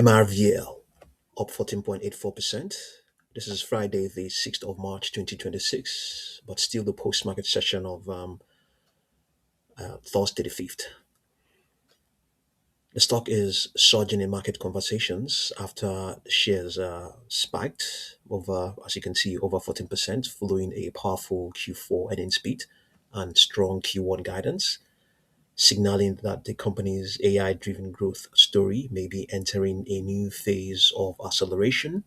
MRVL up 14.84%. This is Friday, the 6th of March 2026, but still the post market session of Thursday, the 5th. The stock is surging in market conversations after the shares spiked over, as you can see, over 14%, following a powerful Q4 earnings beat and strong Q1 guidance, signaling that the company's AI driven growth story may be entering a new phase of acceleration.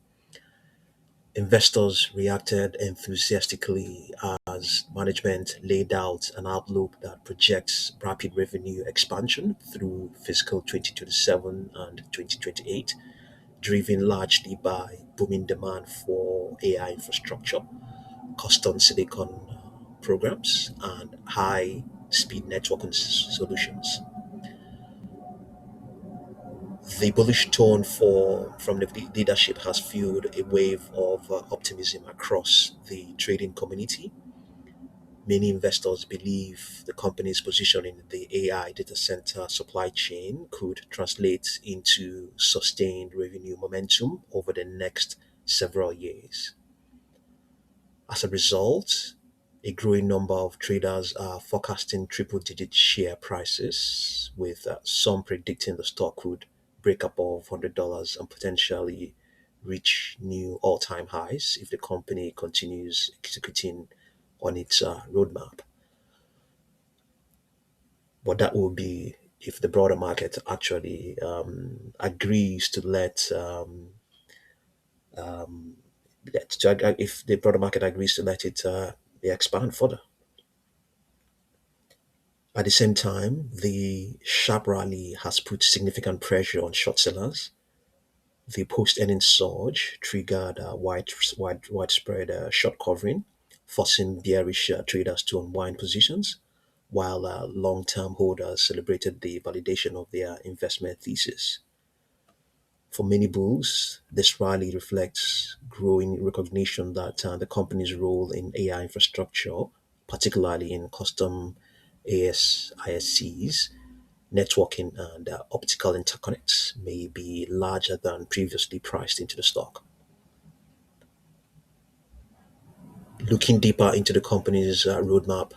Investors reacted enthusiastically as management laid out an outlook that projects rapid revenue expansion through fiscal 2027 and 2028, driven largely by booming demand for AI infrastructure, custom silicon programs, and high speed networking solutions. The bullish tone from the leadership has fueled a wave of optimism across the trading community. Many investors believe the company's position in the AI data center supply chain could translate into sustained revenue momentum over the next several years. As a result, a growing number of traders are forecasting triple digit share prices, with some predicting the stock could break above $100 and potentially reach new all time highs if the company continues executing on its roadmap. But that will be if the broader market actually agrees to if the broader market agrees to let it expand further. At the same time, the sharp rally has put significant pressure on short sellers. The post-earnings surge triggered widespread short covering, forcing bearish traders to unwind positions, while long-term holders celebrated the validation of their investment thesis. For many bulls, this rally reflects growing recognition that the company's role in AI infrastructure, particularly in custom ISCs, networking, and optical interconnects, may be larger than previously priced into the stock. Looking deeper into the company's roadmap,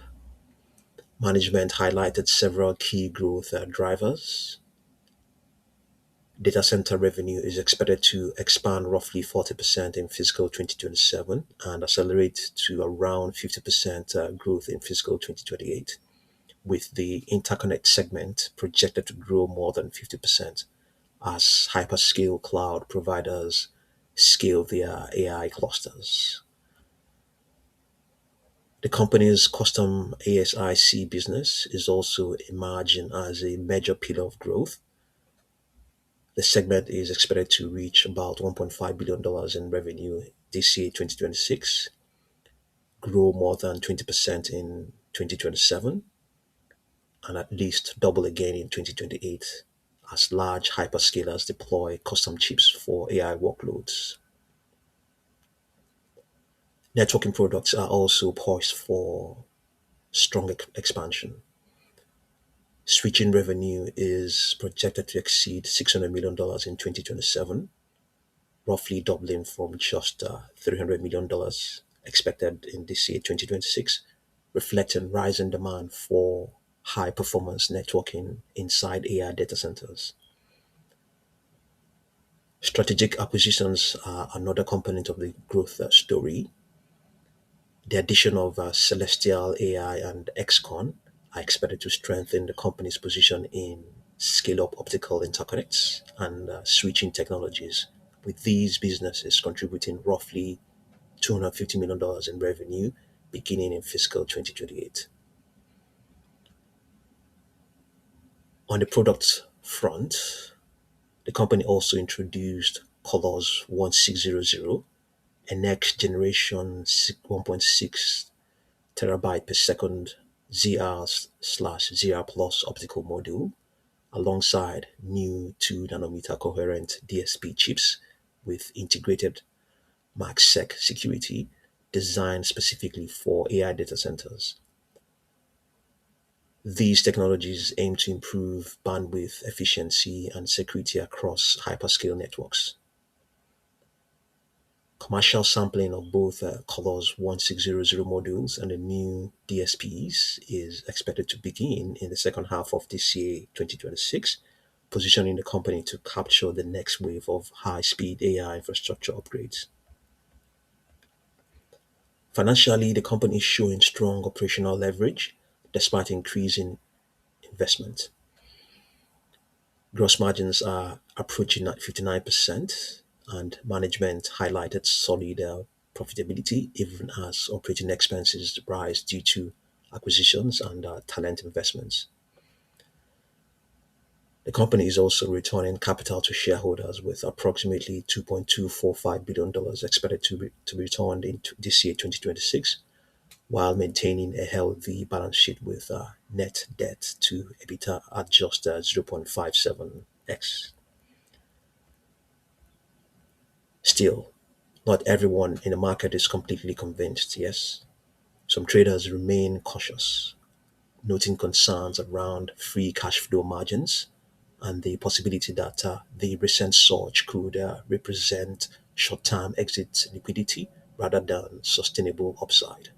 management highlighted several key growth drivers. Data center revenue is expected to expand roughly 40% in fiscal 2027 and accelerate to around 50% growth in fiscal 2028, with the interconnect segment projected to grow more than 50% as hyperscale cloud providers scale their AI clusters. The company's custom ASIC business is also emerging as a major pillar of growth. The segment is expected to reach about $1.5 billion in revenue this year, 2026, grow more than 20% in 2027, and at least double again in 2028 as large hyperscalers deploy custom chips for AI workloads. Networking products are also poised for strong expansion. Switching revenue is projected to exceed $600 million in 2027, roughly doubling from just $300 million expected in this year, 2026, reflecting rising demand for high performance networking inside AI data centers. Strategic acquisitions are another component of the growth story. The addition of Celestial AI and XCon are expected to strengthen the company's position in scale up optical interconnects and switching technologies, with these businesses contributing roughly $250 million in revenue beginning in fiscal 2028. On the product front, the company also introduced Colors 1600, a next generation 1.6 terabyte per second ZR slash ZR plus optical module alongside new 2 nanometer coherent DSP chips with integrated MagSec security designed specifically for AI data centers. These technologies aim to improve bandwidth efficiency and security across hyperscale networks. Commercial sampling of both Colors 1600 modules and the new DSPs is expected to begin in the second half of this year, 2026, positioning the company to capture the next wave of high speed AI infrastructure upgrades. Financially, the company is showing strong operational leverage despite increasing investment. Gross margins are approaching at 59%, and management highlighted solid profitability even as operating expenses rise due to acquisitions and talent investments. The company is also returning capital to shareholders with approximately $2.245 billion expected to be returned in this year, 2026, while maintaining a healthy balance sheet with net debt to EBITDA at just 0.57x. Still, not everyone in the market is completely convinced, yes. Some traders remain cautious, noting concerns around free cash flow margins and the possibility that the recent surge could represent short term exit liquidity rather than sustainable upside.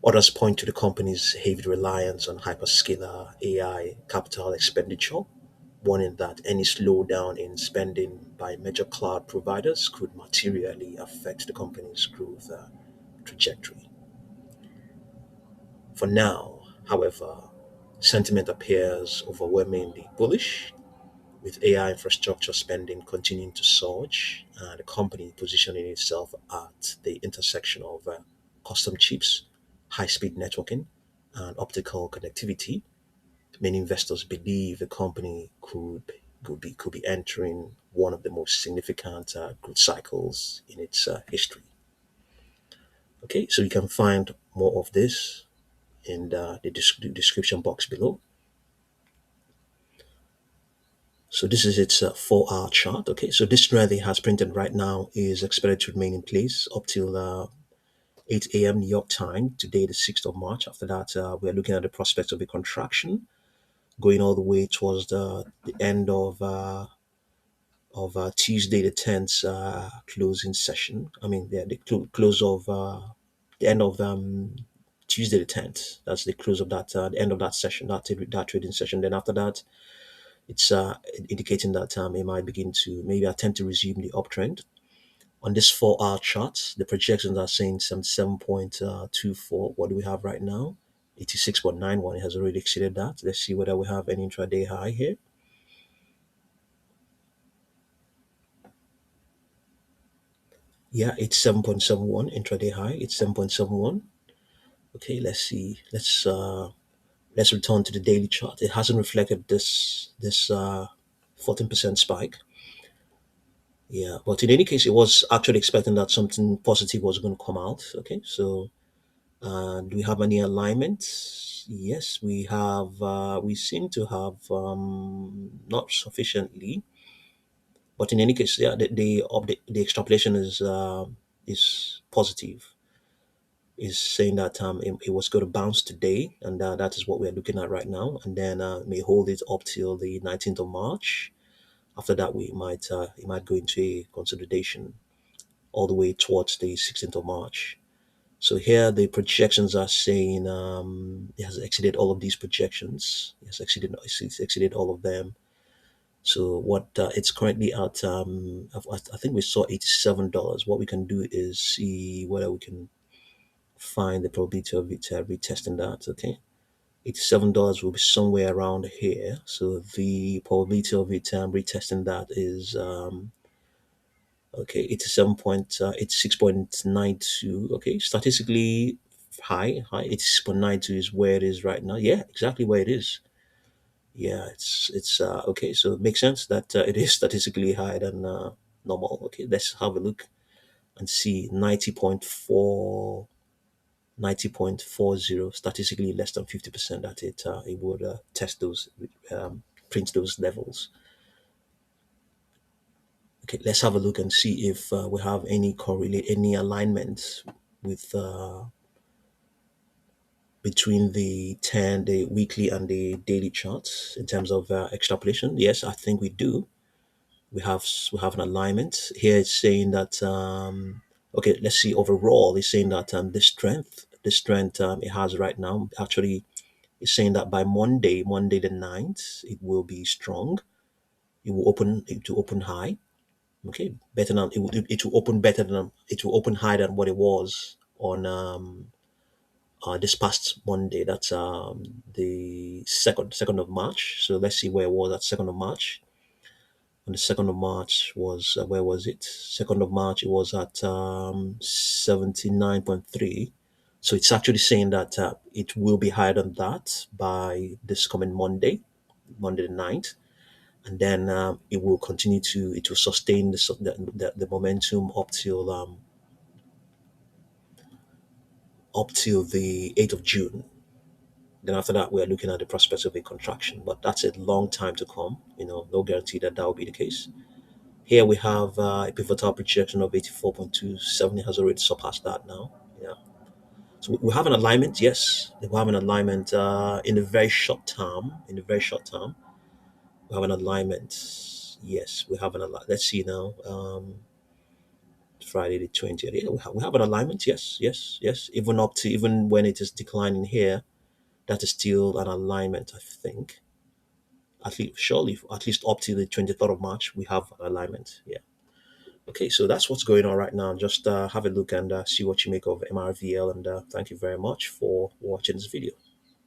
Others point to the company's heavy reliance on hyperscaler AI capital expenditure, warning that any slowdown in spending by major cloud providers could materially affect the company's growth trajectory. For now, however, sentiment appears overwhelmingly bullish, with AI infrastructure spending continuing to surge and the company positioning itself at the intersection of custom chips, high speed networking, and optical connectivity. Many investors believe the company could be entering one of the most significant growth cycles in its history. Okay, so you can find more of this in the description box below. So this is its 4-hour chart. Okay, so this trend it has printed right now is expected to remain in place up till 8 a.m. New York time today, the 6th of March. After that, we're looking at the prospects of a contraction going all the way towards the end of Tuesday the 10th closing session. I mean, the close of the end of Tuesday the 10th. That's the close of that, the end of that session, that trading session. Then after that, it's indicating that it might begin to maybe attempt to resume the uptrend. On this 4-hour chart, the projections are saying 77.24. What do we have right now? 86.91. It has already exceeded that. Let's see whether we have any intraday high here. Yeah, it's 7.71 intraday high. It's 7.71. Okay, let's see. Let's return to the daily chart. It hasn't reflected this 14% spike. Yeah, but in any case, it was actually expecting that something positive was going to come out. Okay, so do we have any alignments? Yes, we have. We seem to have not sufficiently, but in any case, yeah, the extrapolation is positive. Is saying that it was going to bounce today, and that is what we're looking at right now, and then may hold it up till the 19th of March. After that, we might it might go into a consolidation all the way towards the 16th of March. So here the projections are saying it has exceeded all of these projections. It's exceeded all of them. So what it's currently at, I think we saw $87. What we can do is see whether we can find the probability of it retesting that. Okay, $87 will be somewhere around here. So the probability of it retesting that is okay, 86.92. Okay, statistically high 86.92 is where it is right now. Yeah, exactly where it is. Yeah, it's okay. So it makes sense that it is statistically higher than normal. Okay, let's have a look and see 90.40, statistically less than 50% that it would test those print those levels. Okay, let's have a look and see if we have any correlate any alignment with between the weekly and the daily charts in terms of extrapolation. Yes, I think we do. We have an alignment here. It's saying that okay. Let's see. Overall, it's saying that the strength it has right now actually is saying that by Monday the 9th, it will be strong. It will open high. Okay, better than it will open better than it will open higher than what it was on this past Monday. That's the second of March. So let's see where it was at 2nd of March. On the 2nd of March was where was it? 2nd of March it was at 79.3. So it's actually saying that it will be higher than that by this coming Monday the 9th. And then it will sustain the momentum up till the 8th of June. Then after that, we're looking at the prospects of a contraction, but that's a long time to come. No guarantee that that will be the case. Here we have a pivotal projection of 84.27. It has already surpassed that now. Yeah. So we have an alignment. Yes, we have an alignment in a very short term. In a very short term, we have an alignment. Yes, we have an alignment. Let's see now. Friday the 20th. Yeah, we have an alignment. Yes, yes, yes. Even when it is declining here, that is still an alignment, I think. At least, surely, at least up to the 23rd of March, we have an alignment. Yeah. Okay, so that's what's going on right now. Just have a look and see what you make of MRVL. And thank you very much for watching this video.